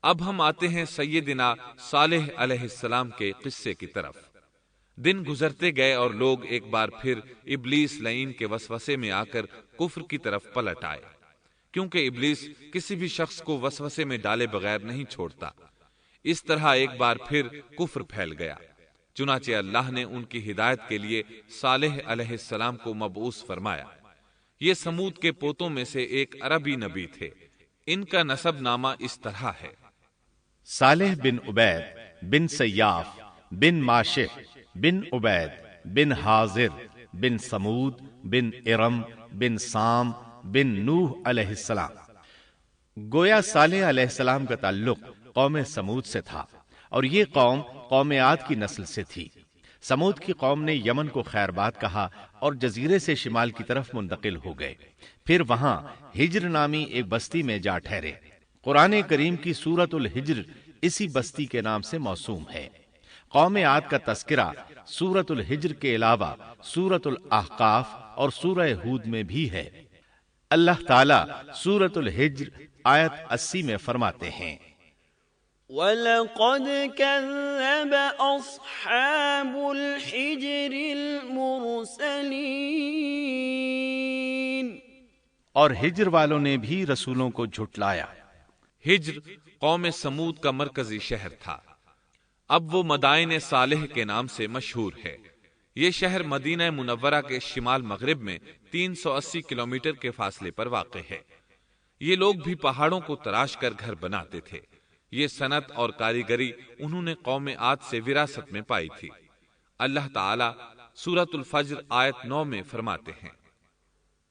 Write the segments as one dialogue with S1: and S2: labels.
S1: اب ہم آتے ہیں سیدنا صالح علیہ السلام کے قصے کی طرف۔ دن گزرتے گئے اور لوگ ایک بار پھر ابلیس لعین کے وسوسے میں آ کر کفر کی طرف پلٹ آئے، کیونکہ ابلیس کسی بھی شخص کو وسوسے میں ڈالے بغیر نہیں چھوڑتا۔ اس طرح ایک بار پھر کفر پھیل گیا، چنانچہ اللہ نے ان کی ہدایت کے لیے صالح علیہ السلام کو مبعوث فرمایا۔ یہ سمود کے پوتوں میں سے ایک عربی نبی تھے۔ ان کا نسب نامہ اس طرح ہے:
S2: صالح بن عبید بن سیاف بن ماشح بن عبید بن حاضر بن سمود بن ارم بن سام بن نوح علیہ السلام۔ گویا صالح علیہ السلام کا تعلق قوم سمود سے تھا، اور یہ قوم عاد کی نسل سے تھی۔ سمود کی قوم نے یمن کو خیر باد کہا اور جزیرے سے شمال کی طرف منتقل ہو گئے، پھر وہاں ہجر نامی ایک بستی میں جا ٹھہرے۔ قرآن کریم کی سورۃ الحجر اسی بستی کے نام سے موسوم ہے۔ قوم عاد کا تذکرہ سورۃ الحجر کے علاوہ سورۃ الاحقاف اور سورہ ہود میں بھی ہے۔ اللہ تعالیٰ سورۃ الحجر آیت 80 میں فرماتے ہیں:
S3: وَلَقَدْ كَذَّبَ أَصْحَابُ الْحِجْرِ الْمُرْسَلِينَ،
S2: اور ہجر والوں نے بھی رسولوں کو جھٹلایا۔
S1: ہجر قوم سمود کا مرکزی شہر تھا۔ اب وہ مدائن صالح کے نام سے مشہور ہے۔ یہ شہر مدینہ منورہ کے شمال مغرب میں 380 کلومیٹر کے فاصلے پر واقع ہے۔ یہ لوگ بھی پہاڑوں کو تراش کر گھر بناتے تھے۔ یہ صنعت اور کاریگری انہوں نے قوم عاد سے وراثت میں پائی تھی۔ اللہ تعالی سورۃ الفجر آیت 9 میں فرماتے ہیں: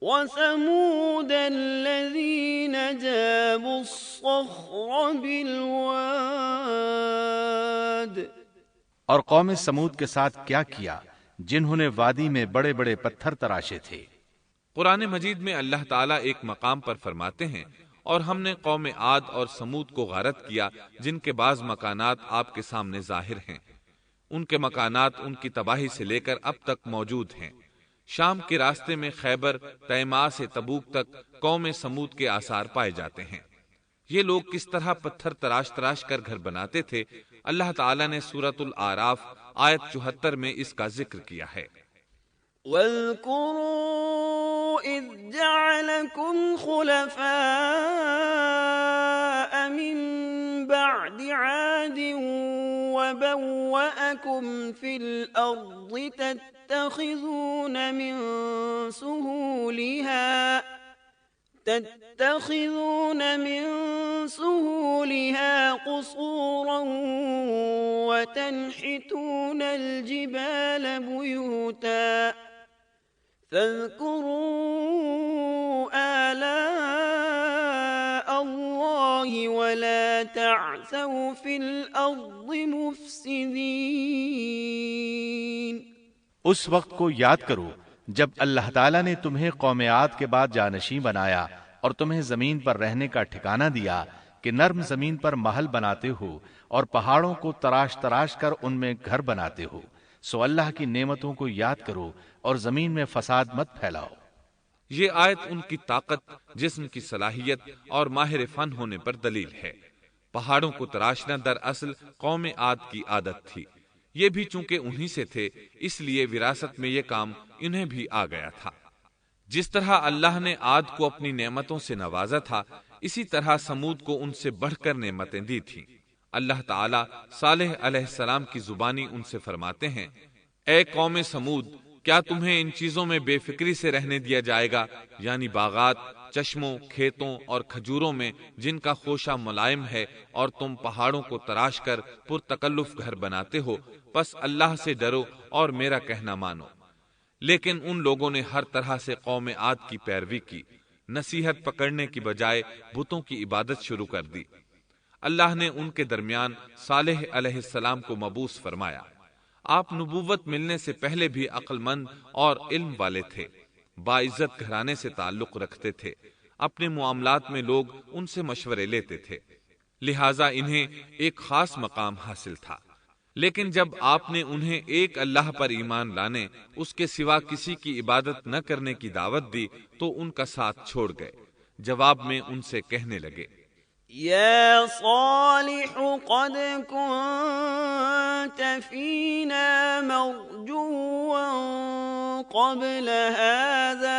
S3: وَثَمُودَ الَّذِينَ جَابُوا الصَّخْرَ بِالْوَادِ،
S2: اور قوم سمود کے ساتھ کیا کیا جنہوں نے وادی میں بڑے بڑے پتھر تراشے تھے۔
S1: قرآن مجید میں اللہ تعالیٰ ایک مقام پر فرماتے ہیں: اور ہم نے قوم عاد اور سمود کو غارت کیا جن کے بعض مکانات آپ کے سامنے ظاہر ہیں۔ ان کے مکانات ان کی تباہی سے لے کر اب تک موجود ہیں۔ شام کے راستے میں خیبر، تیماء سے تبوک تک قوم سمود کے آثار پائے جاتے ہیں۔ یہ لوگ کس طرح پتھر تراش تراش کر گھر بناتے تھے، اللہ تعالیٰ نے سورۃ الاعراف آیت 74 میں اس کا ذکر کیا ہے:
S3: وَاذْكُرُوا إِذْ جَعَلَكُمْ خُلَفَاءَ مِن بَعْدِ عَادٍ وَبَوَّأَكُمْ فِي الْأَرْضِ تَتَّخِذُونَ مِن سُهُولِهَا قُصُورًا وَتَنْحِتُونَ الْجِبَالَ بُيُوتًا فَاذْكُرُوا آلَاءَ اللَّهِ وَلَا تَعْثَوْا فِي الْأَرْضِ مُفْسِدِينَ۔
S2: اس وقت کو یاد کرو جب اللہ تعالیٰ نے تمہیں قوم عاد کے بعد جانشین بنایا اور تمہیں زمین پر رہنے کا ٹھکانہ دیا کہ نرم زمین پر محل بناتے ہو اور پہاڑوں کو تراش تراش کر ان میں گھر بناتے ہو، سو اللہ کی نعمتوں کو یاد کرو اور زمین میں فساد مت پھیلاؤ۔
S1: یہ آیت ان کی طاقت، جسم کی صلاحیت اور ماہر فن ہونے پر دلیل ہے۔ پہاڑوں کو تراشنا دراصل قوم عاد کی عادت تھی۔ یہ بھی چونکہ انہی سے تھے، اس لیے وراثت میں یہ کام انہیں بھی آ گیا تھا۔ جس طرح اللہ نے عاد کو اپنی نعمتوں سے نوازا تھا، اسی طرح سمود کو ان سے بڑھ کر نعمتیں دی تھیں۔ اللہ تعالیٰ صالح علیہ السلام کی زبانی ان سے فرماتے ہیں: اے قوم سمود، کیا تمہیں ان چیزوں میں بے فکری سے رہنے دیا جائے گا، یعنی باغات، چشموں، کھیتوں اور کھجوروں میں جن کا خوشہ ملائم ہے، اور تم پہاڑوں کو تراش کر پرتکلف گھر بناتے ہو، پس اللہ سے ڈرو اور میرا کہنا مانو۔ لیکن ان لوگوں نے ہر طرح سے قوم عاد کی پیروی کی، نصیحت پکڑنے کی بجائے بتوں کی عبادت شروع کر دی۔ اللہ نے ان کے درمیان صالح علیہ السلام کو مبعوث فرمایا۔ آپ نبوت ملنے سے پہلے بھی عقل مند اور علم والے تھے، باعزت گھرانے سے تعلق رکھتے تھے، اپنے معاملات میں لوگ ان سے مشورے لیتے تھے، لہٰذا انہیں ایک خاص مقام حاصل تھا۔ لیکن جب آپ نے انہیں ایک اللہ پر ایمان لانے، اس کے سوا کسی کی عبادت نہ کرنے کی دعوت دی تو ان کا ساتھ چھوڑ گئے۔ جواب میں ان سے کہنے لگے:
S3: يا صالح قد كنت فينا مرجوا قبل هذا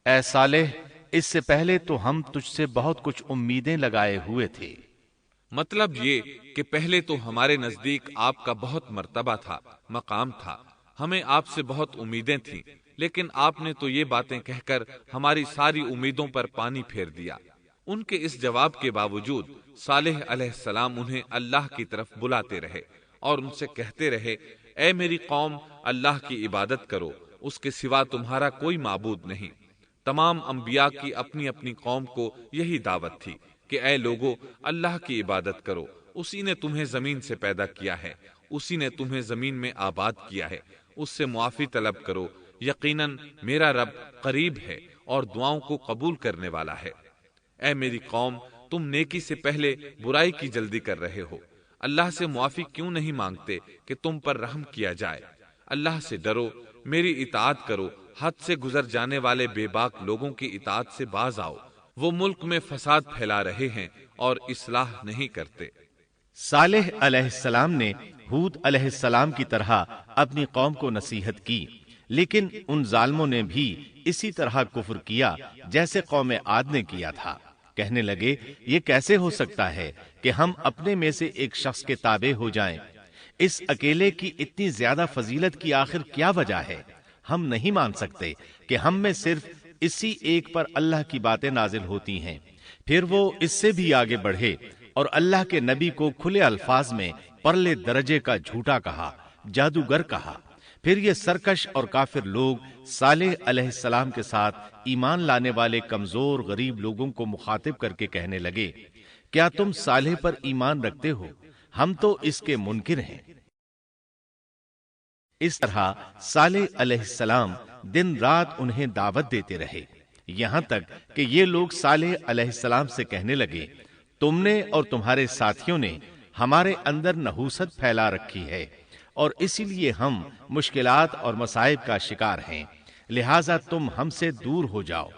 S2: اے صالح، اس سے پہلے تو ہم تجھ سے بہت کچھ امیدیں لگائے ہوئے تھے۔
S1: مطلب یہ کہ پہلے تو ہمارے نزدیک آپ کا بہت مرتبہ تھا، مقام تھا، ہمیں آپ سے بہت امیدیں تھیں، لیکن آپ نے تو یہ باتیں کہہ کر ہماری ساری امیدوں پر پانی پھیر دیا۔ ان کے اس جواب کے باوجود صالح علیہ السلام انہیں اللہ کی طرف بلاتے رہے اور ان سے کہتے رہے، اے میری قوم، اللہ کی عبادت کرو، اس کے سوا تمہارا کوئی معبود نہیں۔ تمام انبیاء کی اپنی اپنی قوم کو یہی دعوت تھی کہ اے لوگو، اللہ کی عبادت کرو، اسی نے تمہیں زمین سے پیدا کیا ہے، اسی نے تمہیں زمین میں آباد کیا ہے، اس سے معافی طلب کرو، یقیناً میرا رب قریب ہے اور دعاؤں کو قبول کرنے والا ہے۔ اے میری قوم، تم نیکی سے پہلے برائی کی جلدی کر رہے ہو، اللہ سے معافی کیوں نہیں مانگتے کہ تم پر رحم کیا جائے؟ اللہ سے ڈرو، میری اطاعت کرو، حد سے گزر جانے والے بے باک لوگوں کی اطاعت سے باز آؤ، وہ ملک میں فساد پھیلا رہے ہیں اور اصلاح نہیں کرتے۔
S2: صالح علیہ السلام نے ہود علیہ السلام کی طرح اپنی قوم کو نصیحت کی، لیکن ان ظالموں نے بھی اسی طرح کفر کیا جیسے قوم عاد نے کیا تھا۔ کہنے لگے، یہ کیسے ہو سکتا ہے کہ ہم اپنے میں سے ایک شخص کے تابع ہو جائیں؟ اس اکیلے کی اتنی زیادہ فضیلت کی آخر کیا وجہ ہے؟ ہم نہیں مان سکتے کہ ہم میں صرف اسی ایک پر اللہ کی باتیں نازل ہوتی ہیں۔ پھر وہ اس سے بھی آگے بڑھے اور اللہ کے نبی کو کھلے الفاظ میں پرلے درجے کا جھوٹا کہا، جادوگر کہا۔ پھر یہ سرکش اور کافر لوگ صالح علیہ السلام کے ساتھ ایمان لانے والے کمزور غریب لوگوں کو مخاطب کر کے کہنے لگے، کیا تم صالح پر ایمان رکھتے ہو؟ ہم تو اس کے منکر ہیں۔ اس طرح صالح علیہ السلام دن رات انہیں دعوت دیتے رہے، یہاں تک کہ یہ لوگ صالح علیہ السلام سے کہنے لگے، تم نے اور تمہارے ساتھیوں نے ہمارے اندر نحوست پھیلا رکھی ہے اور اسی لیے ہم مشکلات اور مصائب کا شکار ہیں، لہٰذا تم ہم سے دور ہو جاؤ۔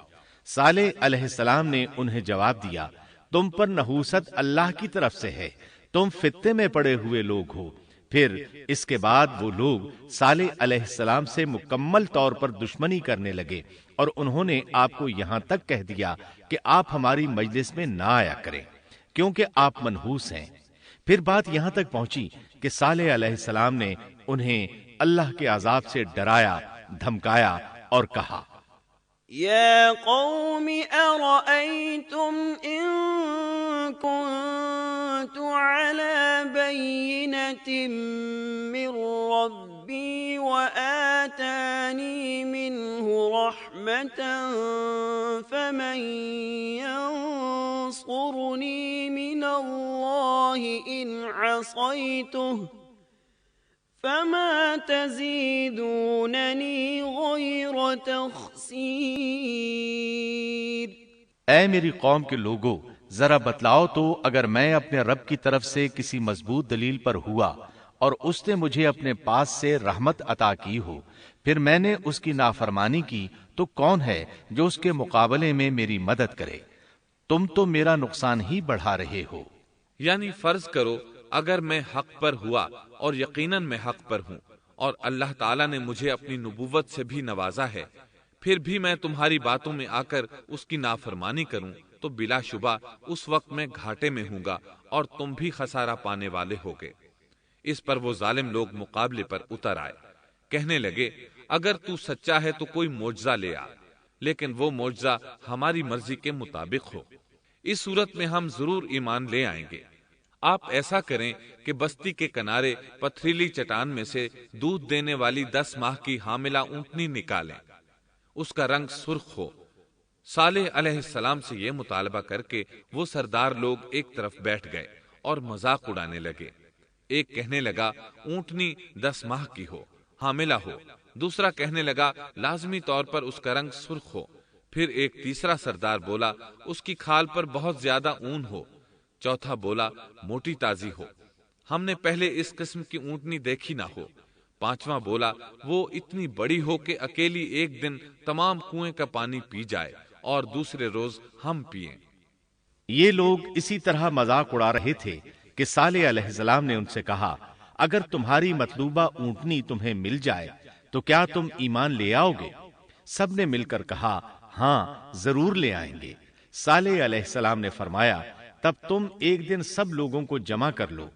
S2: صالح علیہ السلام نے انہیں جواب دیا، تم پر نحوست اللہ کی طرف سے ہے، تم فتنے میں پڑے ہوئے لوگ ہو۔ پھر اس کے بعد وہ لوگ صالح علیہ السلام سے مکمل طور پر دشمنی کرنے لگے اور انہوں نے آپ کو یہاں تک کہہ دیا کہ آپ ہماری مجلس میں نہ آیا کریں کیونکہ آپ منحوس ہیں۔ پھر بات یہاں تک پہنچی کہ صالح علیہ السلام نے انہیں اللہ کے عذاب سے ڈرایا، دھمکایا اور کہا،
S3: يا قوم أرأيتم إن كنت على بينة من ربي وآتاني منه رحمة فمن ينصرني من الله إن عصيته فما تزيدونني غير تخسير۔
S2: اے میری قوم کے لوگوں، ذرا بتلاؤ تو، اگر میں اپنے رب کی طرف سے کسی مضبوط دلیل پر ہوا اور اس نے مجھے اپنے پاس سے رحمت عطا کی ہو، پھر میں نے اس کی نافرمانی کی، تو کون ہے جو اس کے مقابلے میں میری مدد کرے؟ تم تو میرا نقصان ہی بڑھا رہے ہو۔
S1: یعنی فرض کرو اگر میں حق پر ہوا اور یقیناً میں حق پر ہوں اور اللہ تعالیٰ نے مجھے اپنی نبوت سے بھی نوازا ہے، پھر بھی میں تمہاری باتوں میں آ کر اس کی نافرمانی کروں تو بلا شبہ اس وقت میں گھاٹے میں ہوں گا اور تم بھی خسارہ پانے والے ہوگے۔ اس پر وہ ظالم لوگ مقابلے پر اتر آئے، کہنے لگے، اگر تو سچا ہے تو کوئی معجزہ لے آ، لیکن وہ معجزہ ہماری مرضی کے مطابق ہو، اس صورت میں ہم ضرور ایمان لے آئیں گے۔ آپ ایسا کریں کہ بستی کے کنارے پتھریلی چٹان میں سے دودھ دینے والی 10 ماہ کی حاملہ اونٹنی نکالیں، اس کا رنگ سرخ ہو۔ صالح علیہ السلام سے یہ مطالبہ کر کے وہ سردار لوگ ایک طرف بیٹھ گئے اور مذاق اڑانے لگے۔ ایک کہنے لگا اونٹنی 10 ماہ کی ہو، حاملہ ہو، دوسرا کہنے لگا لازمی طور پر اس کا رنگ سرخ ہو، پھر ایک تیسرا سردار بولا اس کی کھال پر بہت زیادہ اون ہو، چوتھا بولا موٹی تازی ہو، ہم نے پہلے اس قسم کی اونٹنی دیکھی نہ ہو، پانچواں بولا وہ اتنی بڑی ہو کہ اکیلی ایک دن تمام کنویں کا پانی پی جائے اور دوسرے روز ہم پئیں۔
S2: یہ لوگ اسی طرح مذاق اڑا رہے تھے کہ صالح علیہ السلام نے ان سے کہا اگر تمہاری مطلوبہ اونٹنی تمہیں مل جائے تو کیا تم ایمان لے آؤ گے؟ سب نے مل کر کہا ہاں ضرور لے آئیں گے۔ صالح علیہ السلام نے فرمایا تب تم ایک دن سب لوگوں کو جمع کر لو